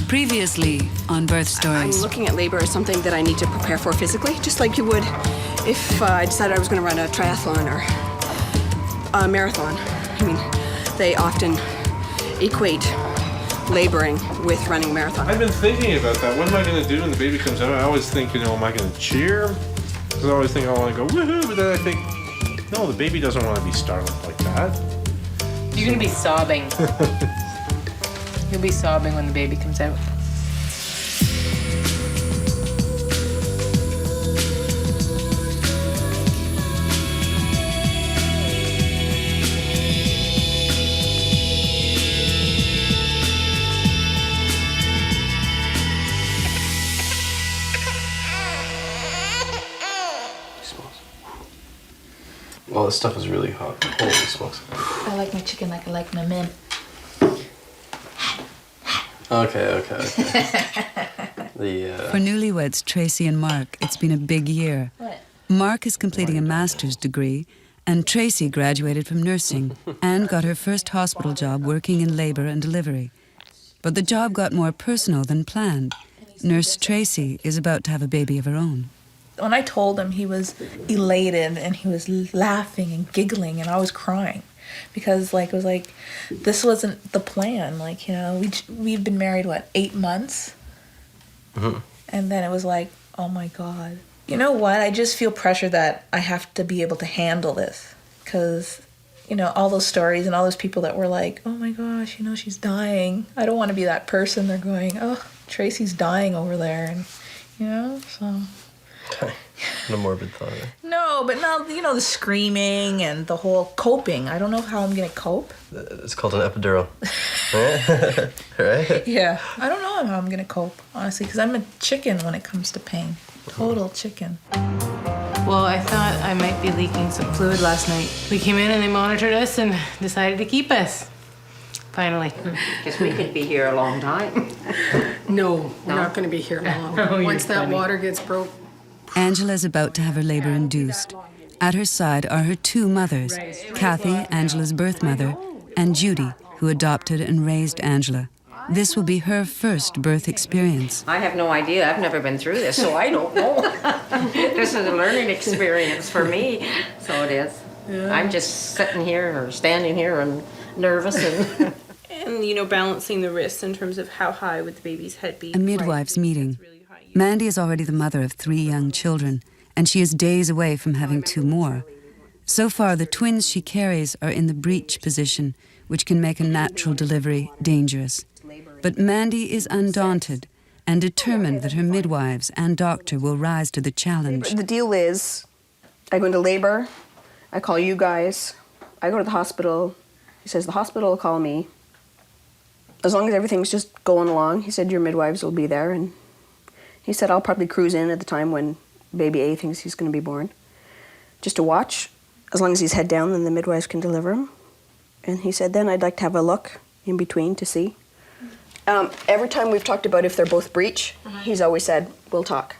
Previously on Birth Stories. I'm looking at labor as something that I need to prepare for physically, just like you would if I decided I was going to run a triathlon or a marathon. I mean, they often equate laboring with running a marathon. I've been thinking about that. What am I going to do when the baby comes out? I always think, am I going to cheer? Because I always think I want to go woohoo, but then I think, no, the baby doesn't want to be startled like that. You're going to be sobbing. You'll be sobbing when the baby comes out. Well, this stuff is really hot. Holy smokes. I like my chicken like I like my men. Okay. For newlyweds Tracy and Mark, it's been a big year. What? Mark is completing a master's degree, and Tracy graduated from nursing and got her first hospital job working in labor and delivery. But the job got more personal than planned. Nurse Tracy is about to have a baby of her own. When I told him, he was elated and he was laughing and giggling, and I was crying because it was like this wasn't the plan. We've been married 8 months, and then it was like, oh my God. You know what? I just feel pressure that I have to be able to handle this because all those stories and all those people that were like, oh my gosh, she's dying. I don't want to be that person. They're going, oh, Tracy's dying over there, and so. No morbid thought. No, but now, the screaming and the whole coping. I don't know how I'm going to cope. It's called an epidural. Right? Yeah. I don't know how I'm going to cope, honestly, because I'm a chicken when it comes to pain. Total chicken. Well, I thought I might be leaking some fluid last night. We came in and they monitored us and decided to keep us. Finally. Because we could be here a long time. No, we're not going to be here long. Oh, Once that water gets broke. Angela's about to have her labor induced. At her side are her two mothers, Kathy, Angela's birth mother, and Judy, who adopted and raised Angela. This will be her first birth experience. I have no idea. I've never been through this, so I don't know. This is a learning experience for me, so it is. Yeah. I'm just sitting here or standing here and nervous and... And, balancing the risks in terms of how high would the baby's head be. A midwife's meeting. Mandy is already the mother of 3 young children, and she is days away from having 2 more. So far, the twins she carries are in the breech position, which can make a natural delivery dangerous. But Mandy is undaunted and determined that her midwives and doctor will rise to the challenge. The deal is, I go into labor, I call you guys, I go to the hospital. He says the hospital will call me. As long as everything's just going along, he said your midwives will be there, and he said I'll probably cruise in at the time when baby A thinks he's going to be born, just to watch. As long as he's head down, then the midwives can deliver him. And he said then I'd like to have a look in between to see. Every time we've talked about if they're both breech, he's always said, we'll talk.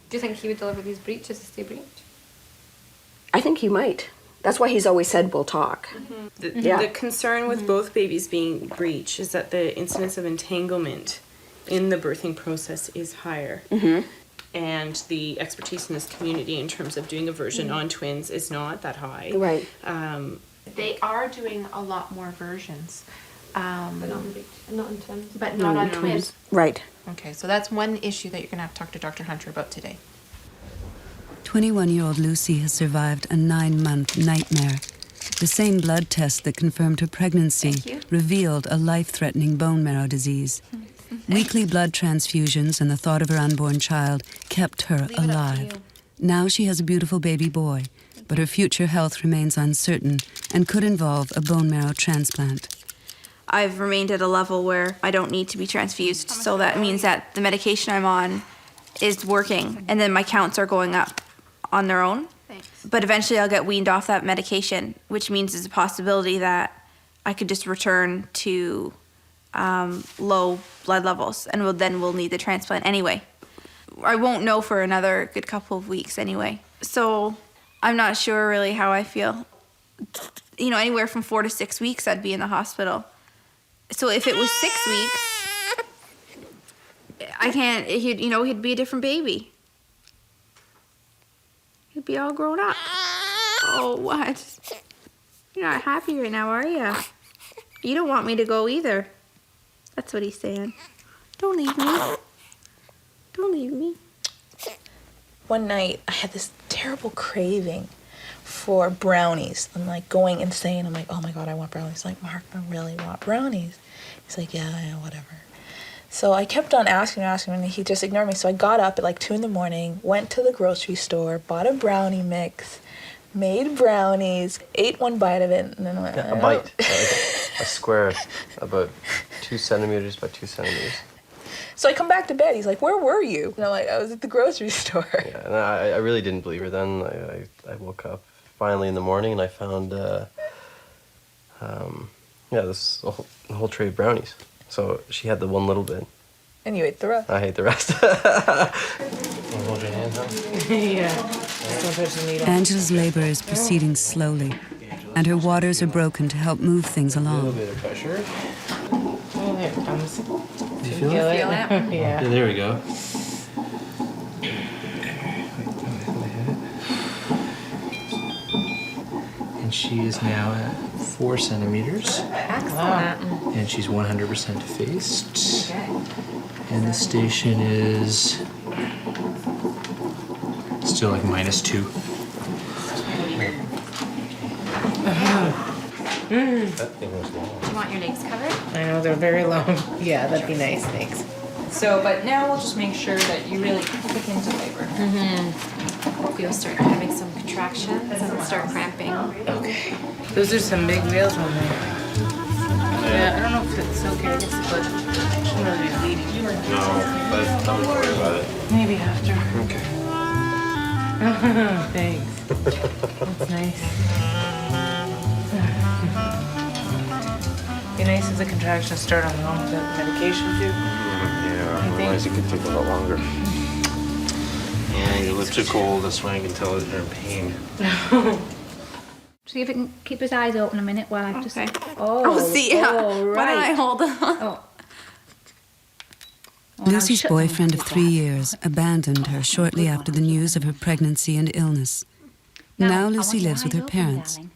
Do you think he would deliver these breeches to stay breech? I think he might. That's why he's always said, we'll talk. The concern with both babies being breech is that the incidence of entanglement in the birthing process is higher. And the expertise in this community in terms of doing aversion on twins is not that high. Right. They are doing a lot more versions. But not on breech. Not on twins. But not on twins. Right. Okay, so that's one issue that you're going to have to talk to Dr. Hunter about today. 21-year-old Lucy has survived a 9-month nightmare. The same blood test that confirmed her pregnancy revealed a life-threatening bone marrow disease. Weekly blood transfusions and the thought of her unborn child kept her alive. Now she has a beautiful baby boy, but her future health remains uncertain and could involve a bone marrow transplant. I've remained at a level where I don't need to be transfused, so that means that the medication I'm on is working, and then my counts are going up on their own. But eventually I'll get weaned off that medication, which means there's a possibility that I could just return to low blood levels, and we'll need the transplant anyway. I won't know for another good couple of weeks anyway. So I'm not sure really how I feel. Anywhere from 4 to 6 weeks I'd be in the hospital. So if it was 6 weeks, I can't. He'd be a different baby. He'd be all grown up. Oh, what? You're not happy right now, are you? You don't want me to go either. That's what he's saying. Don't leave me. Don't leave me. One night, I had this terrible craving for brownies. I'm like going insane. I'm like, oh my God, I want brownies. He's like, Mark, I really want brownies. He's like, yeah, whatever. So I kept on asking, and he just ignored me. So I got up at like 2 a.m, went to the grocery store, bought a brownie mix, made brownies, ate one bite of it, and then went, Yeah, a bite. Like a square about 2 centimeters by 2 centimeters. So I come back to bed. He's like, where were you? And I'm like, I was at the grocery store. Yeah, and I really didn't believe her then. I woke up finally in the morning and I found this whole tray of brownies. So she had the one little bit. And you ate the rest. I hate the rest. Hold your hand, huh? Yeah. Don't touch the needle. Angela's labor is proceeding slowly, and her waters are broken to help move things A little along. bit of pressure. Oh, there it comes. Do you feel it? Yeah. Yeah, there we go. And she is now at 4 centimeters. Excellent. And she's 100% effaced. And the station is still like -2. That thing was long. Do you want your legs covered? I know, they're very long. Yeah, that'd be nice, thanks. So, but now we'll just make sure that you really kick into labor. Hope you'll start having some contractions and start cramping. Okay. Those are some big wheels on there. Yeah, I don't know if it's okay. I guess it would. Shouldn't really be bleeding. No, but I wouldn't worry about it. Maybe after. Okay. Thanks. That's nice. Be nice if the contractions start on their own without medication too. Yeah, otherwise it could take a lot longer. Yeah, your lips are cold, that's why I can tell that they're in pain. See if it can keep his eyes open a minute while I just. Okay. Oh, see. Yeah. oh, Why don't I right. hold on? Oh. Oh, Lucy's shut boyfriend them of like 3 that. years abandoned her shortly after the news of her pregnancy and illness. Now I Lucy want your lives with eyes her open, parents. darling.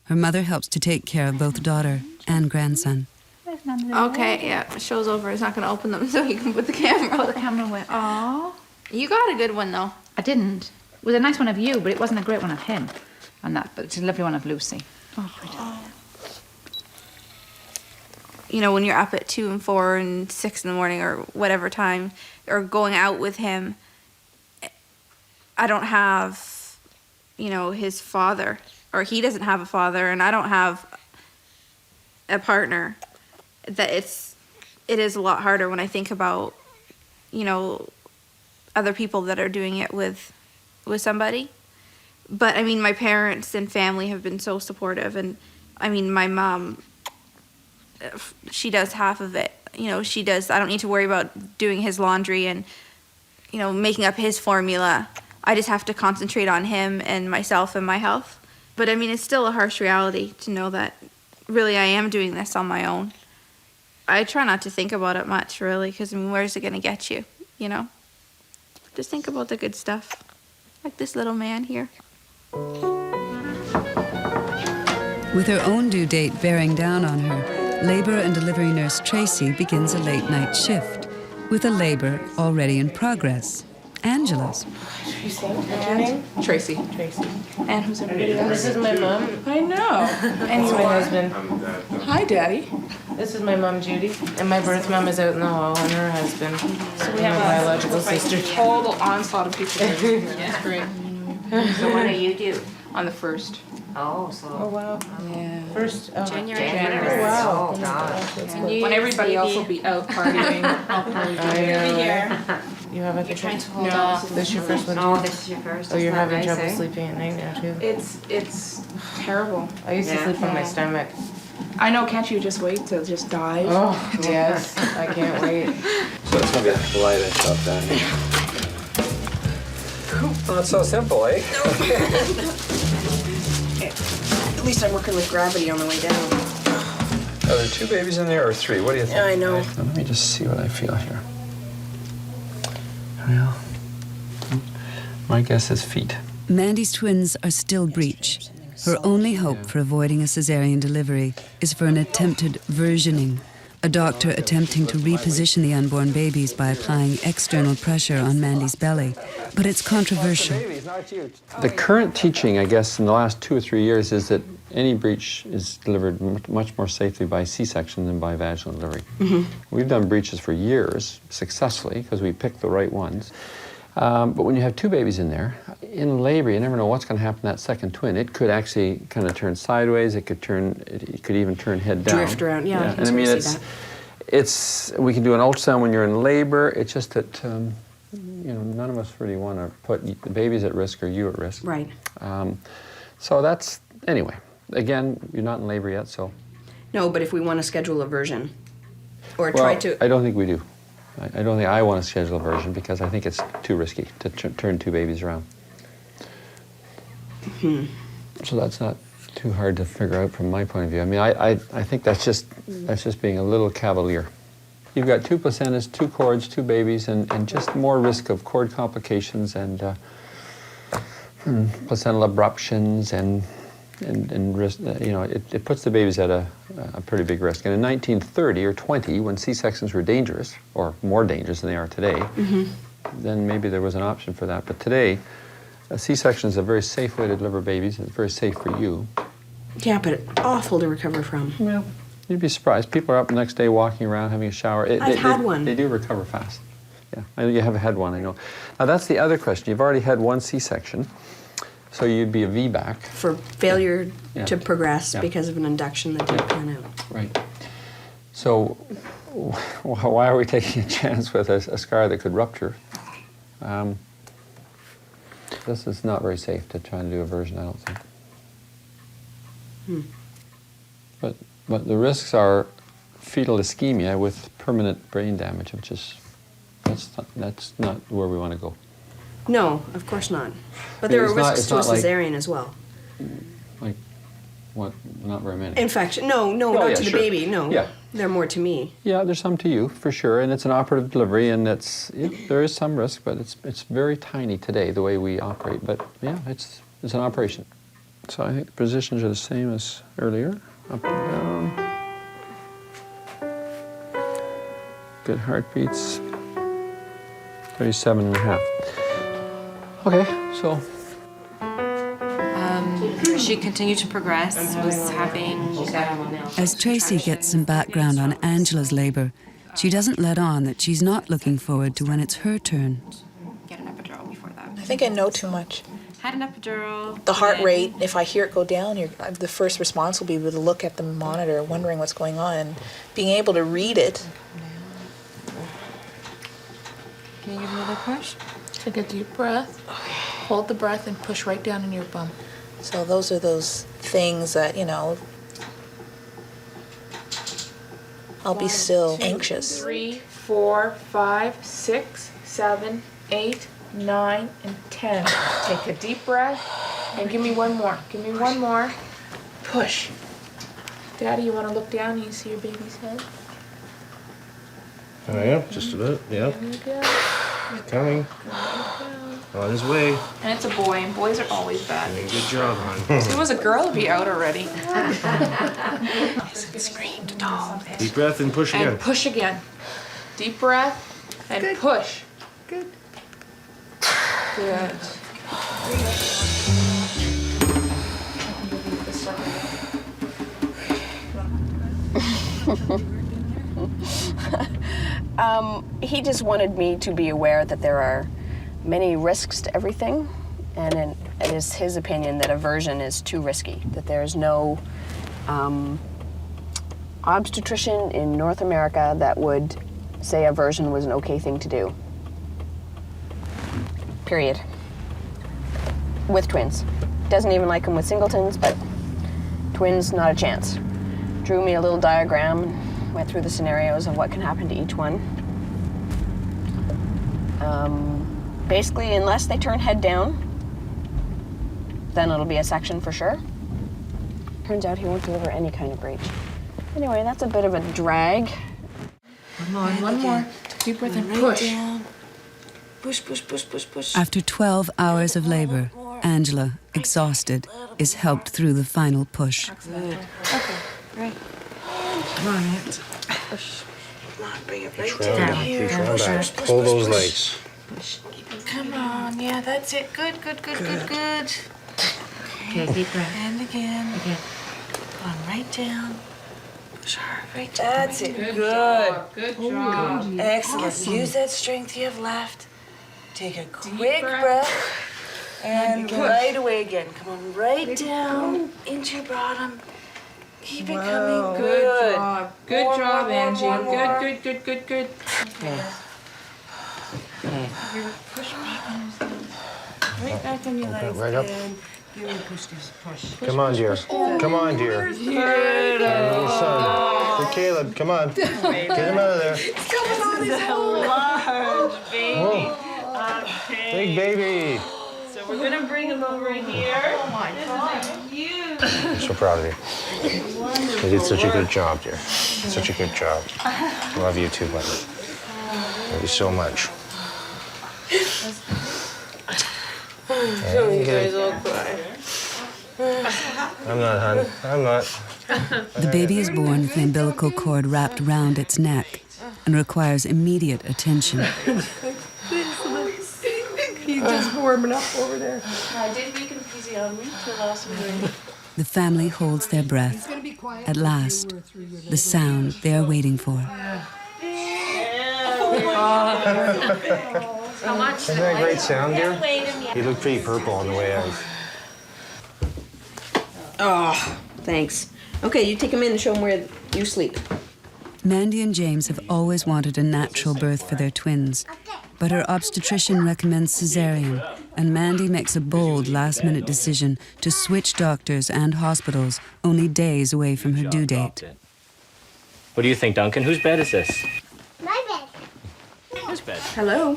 Her mother helps to take care of both daughter and grandson. There's none there. Okay, yeah. The show's over. It's not going to open them so you can put the camera Put the on. camera away. Oh. You got a good one, though. I didn't. It was a nice one of you, but it wasn't a great one of him. And that, but it's a lovely one of Lucy. Oh, pretty. When you're up at 2 and 4 and 6 in the morning or whatever time, or going out with him, I don't have, his father, or he doesn't have a father, and I don't have a partner. That it is a lot harder when I think about, other people that are doing it with somebody. But I mean, my parents and family have been so supportive, and I mean, my mom, she does half of it. She does. I don't need to worry about doing his laundry and, making up his formula. I just have to concentrate on him and myself and my health. But I mean, it's still a harsh reality to know that really I am doing this on my own. I try not to think about it much, really, because I mean, where's it going to get you, Just think about the good stuff, like this little man here. With her own due date bearing down on her, labor and delivery nurse Tracy begins a late night shift with a labor already in progress. Angela's. Tracy. Tracy. And who's everybody else? This is my mom. I know. And he's my husband. Hi, Daddy. This is my mom, Judy. And my birth mom is out in the hall, and her husband. So we my have a biological sister. total onslaught of people. It's great. So what do you do? On the 1st. Oh, so. Oh, wow. Yeah. First, January. January. Wow. Oh, gosh. When everybody else will be out partying, I'll probably be here. You have a Trying to hold No. on. This is your first one, Oh, too? this is your first. Oh, you're Isn't that having nice, trouble eh? sleeping at night now, too? It's terrible. I used to Yeah. sleep on my stomach. I know, can't you just wait till just die? Oh, yes. I can't wait. So it's gonna be a light I shot down here. Not so simple, eh? At least I'm working with gravity on the way down. Are there 2 babies in there or 3? What do you think? Yeah, I know. Let me just see what I feel here. Well, my guess is feet. Mandy's twins are still breech. Her only hope for avoiding a cesarean delivery is for an attempted versioning, a doctor attempting to reposition the unborn babies by applying external pressure on Mandy's belly. But it's controversial. The current teaching, I guess, in the last 2 or 3 years is that any breech is delivered much more safely by C-section than by vaginal delivery. We've done breeches for years successfully because we picked the right ones. But when you have 2 babies in there, in labor, you never know what's going to happen to that second twin. It could actually kind of turn sideways. It could even turn head down. Drift around, yeah. And I mean, we can do an ultrasound when you're in labor. It's just that, none of us really want to put the babies at risk or you at risk. Right. So that's, anyway, again, you're not in labor yet, so. No, but if we want to schedule a version or Well, try to. I don't think we do. I don't think I want to schedule a version because I think it's too risky to turn 2 babies around. So that's not too hard to figure out from my point of view. I mean, I think that's just being a little cavalier. You've got 2 placentas, 2 cords, 2 babies, and just more risk of cord complications and placental abruptions and risk. It puts the babies at a pretty big risk. And in 1930 or 20, when C-sections were dangerous, or more dangerous than they are today, then maybe there was an option for that. But today, a C-section is a very safe way to deliver babies. It's very safe for you. Yeah, but it's awful to recover from. Well, you'd be surprised. People are up the next day walking around, having a shower. I've had one. They do recover fast. Yeah, you have had one, I know. Now, that's the other question. You've already had 1 C-section, so you'd be a VBAC. For failure to progress Yeah. because of an induction that didn't pan out. Right. So why are we taking a chance with a scar that could rupture? This is not very safe to try and do a version, I don't think. But the risks are fetal ischemia with permanent brain damage, which is, that's not where we want to go. No, of course not. But I mean, there are it's not- risks it's to a not like- cesarean as well. Like, what? Not very many. Infection? No, Oh, not yeah, to the sure. baby. No. Yeah. They're more to me. Yeah, there's some to you, for sure, and it's an operative delivery, and there is some risk, but it's very tiny today, the way we operate. But yeah, it's an operation. So I think the positions are the same as earlier, up and down. Good heartbeats. 37.5. Okay, so. She continued to progress, was having... As Tracy gets some background on Angela's labor, she doesn't let on that she's not looking forward to when it's her turn. Get an epidural before that. I think I know too much. Had an epidural. The heart rate, if I hear it go down, the first response will be to look at the monitor, wondering what's going on, and being able to read it. Can you give another push? Take a deep breath, hold the breath, and push right down in your bum. So those are those things that, I'll be still anxious. 3, 4, 5, 6, 7, 8, 9, and 10. Take a deep breath and give me one more. Give me one more. Push. Daddy, you want to look down and you see your baby's head? I am, just a bit, yeah. There you go. Coming. On his way. And it's a boy, and boys are always bad. Good job, hon. If it was a girl, it'd be out already. Screamed dog. Deep breath and push again. And push again. Deep breath and push. Good. Good. He just wanted me to be aware that there are many risks to everything, and it is his opinion that aversion is too risky, that there's no obstetrician in North America that would say aversion was an okay thing to do. Period. With twins. Doesn't even like them with singletons, but twins, not a chance. Drew me a little diagram, went through the scenarios of what can happen to each one. Basically, unless they turn head down, then it'll be a section for sure. Turns out he won't deliver any kind of breech. Anyway, that's a bit of a drag. One more. Deep breath and push. Push, push, push, push, push. After 12 hours of labor, Angela, exhausted, is helped through the final push. Good. Okay, right. Come on, Aunt. Push. Come on, bring it right Down. down here. Keep your Push, back. push, push, Pull push, those push. legs. Push. Come on, yeah, that's it. Good, good, good, good, good. Okay, deep breath. And again. Again. Come on, right down. Push hard, right down. That's right it. down. Good. Good job. Excellent. Awesome. Use that strength you have left. Take a quick breath. And right away again. Come on, right down into your bottom. Keep it coming. Good. Good More, job, more, Angie. more, more. Good. Okay. Push back on yourself. Right back on your legs. right up. Good. You really push this. Push. Come on, dear. Come on, dear. Good. Little son. For Caleb, come on. Get him out of there. Coming on his own. Large baby. Whoa. Okay. Big baby. So we're gonna bring him over here. Oh my God. Huge. I'm so proud of you. You did such a good job, dear. Such a good job. I love you too, buddy. Love you so much. You guys all cry. I'm not, hon. I'm not. The baby is born with the umbilical cord wrapped round its neck and requires immediate attention. He's just warming up over there. I did make him easy on me till last week. The family holds their breath. At last, the sound they are waiting for. How much? Isn't that a great sound, dear? You look pretty purple on the way out. Oh, thanks. Okay, you take him in and show him where you sleep. Mandy and James have always wanted a natural birth for their twins, but her obstetrician recommends cesarean, and Mandy makes a bold last-minute decision to switch doctors and hospitals only days away from her due date. What do you think, Duncan? Whose bed is this? My bed. Whose bed? Hello.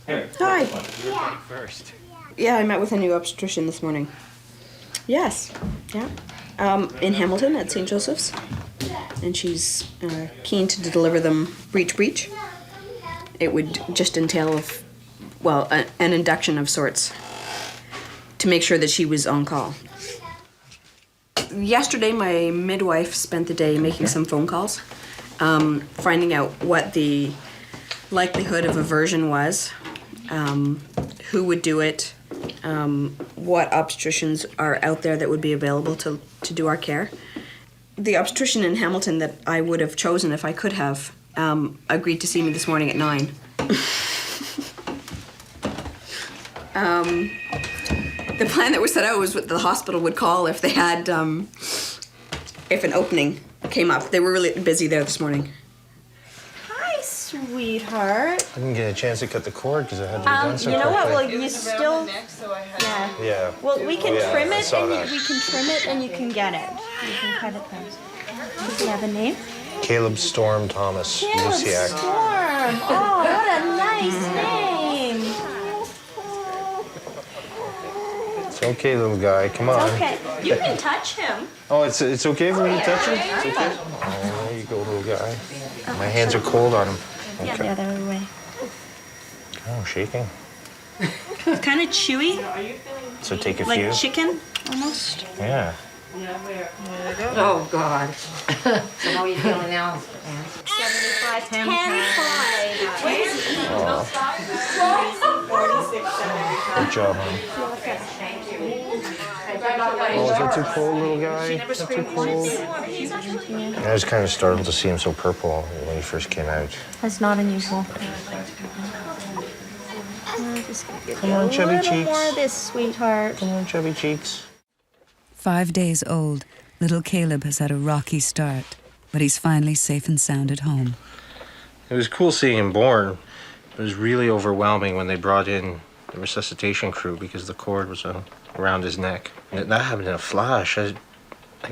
Here. Hi. Yeah. First. Yeah, I met with a new obstetrician this morning. Yes. Yeah. In Hamilton at St. Joseph's. And she's keen to deliver them breech. It would just entail, an induction of sorts to make sure that she was on call. Yesterday, my midwife spent the day making some phone calls, finding out what the likelihood of aversion was, who would do it, what obstetricians are out there that would be available to do our care. The obstetrician in Hamilton that I would have chosen if I could have agreed to see me this morning at 9. The plan that was set out was what the hospital would call if they had, if an opening came up. They were really busy there this morning. Hi, sweetheart. I didn't get a chance to cut the cord because I had to be done so You know what? quickly. Well, you still. Yeah. Yeah. Well, we can Yeah, trim I it, saw and that. we can trim it, and you can get it. You can cut it then. Does he have a name? Caleb Storm Thomas. Caleb Luciac. Storm. Oh, what a nice name. It's okay, little guy. Come on. It's okay. You can touch him. Oh, it's okay for me to touch him? It's okay? Oh, there you go, little guy. My hands are cold on him. Yeah, the other way. Oh, shaking. It's kind of chewy. So take a Like few. chicken, almost. Yeah. Oh, God. So how are you feeling now? 75, 10, 5. Good job, hon. Oh, is that too cold, little guy? Is that too cold? I was kind of startled to see him so purple when he first came out. That's not unusual. Just gonna give Come you on, a chubby little cheeks. more of this, sweetheart. Come on, chubby cheeks. 5 days old, little Caleb has had a rocky start, but he's finally safe and sound at home. It was cool seeing him born. It was really overwhelming when they brought in the resuscitation crew because the cord was around his neck. And that happened in a flash. It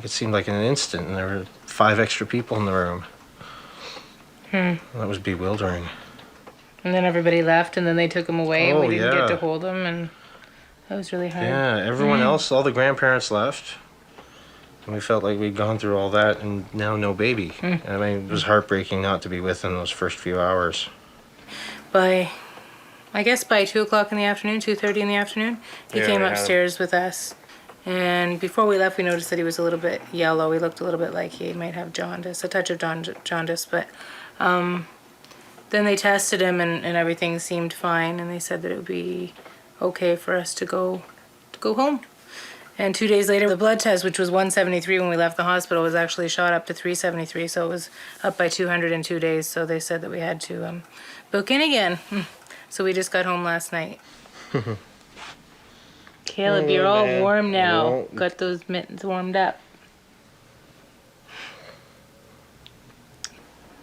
seemed like in an instant, and there were 5 extra people in the room. That was bewildering. And then everybody left, and then they took him away, and Oh, we didn't yeah. get to hold him, and that was really hard. Yeah, everyone else, all the grandparents left. And we felt like we'd gone through all that and now no baby. I mean, it was heartbreaking not to be with him those first few hours. By I guess by 2 o'clock in the afternoon, 2:30 in the afternoon, he Yeah, came we had him. upstairs with us. And before we left, we noticed that he was a little bit yellow. He looked a little bit like he might have jaundice, a touch of jaundice. But then they tested him, and everything seemed fine. And they said that it would be okay for us to go home. And 2 days later, the blood test, which was 173 when we left the hospital, was actually shot up to 373. So it was up by 200 in 2 days. So they said that we had to book in again. So we just got home last night. Caleb, you're all warm now. No. Got those mittens warmed up.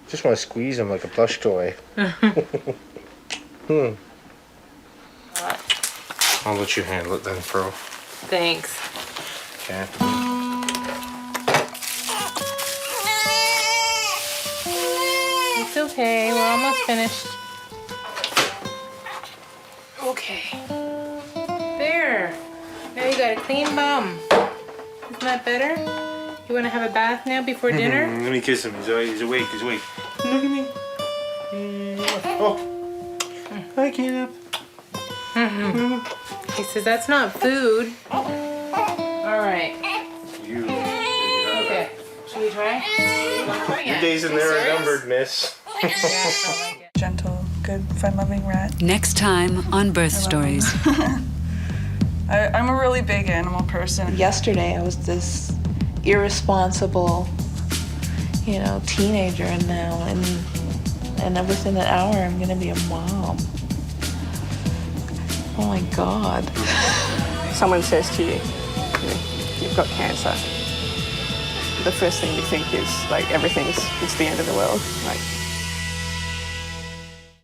Just want to squeeze him like a plush toy. I'll let you handle it then, Fro. Thanks. Okay. It's okay. We're almost finished. Okay. There. Now you got a clean bum. Isn't that better? You want to have a bath now before dinner? Let me kiss him. He's awake. He's awake. Look at me. Oh. Hi, Caleb. He says that's not food. All right. You. Okay. Should we try? Your days in there are numbered, miss. Gentle, good, fun-loving rat. Next time on Birth Stories. I'm a really big animal person. Yesterday, I was this irresponsible, teenager, and now, and within an hour, I'm gonna be a mom. Oh my God. Someone says to you, you've got cancer. The first thing you think is like it's the end of the world. Like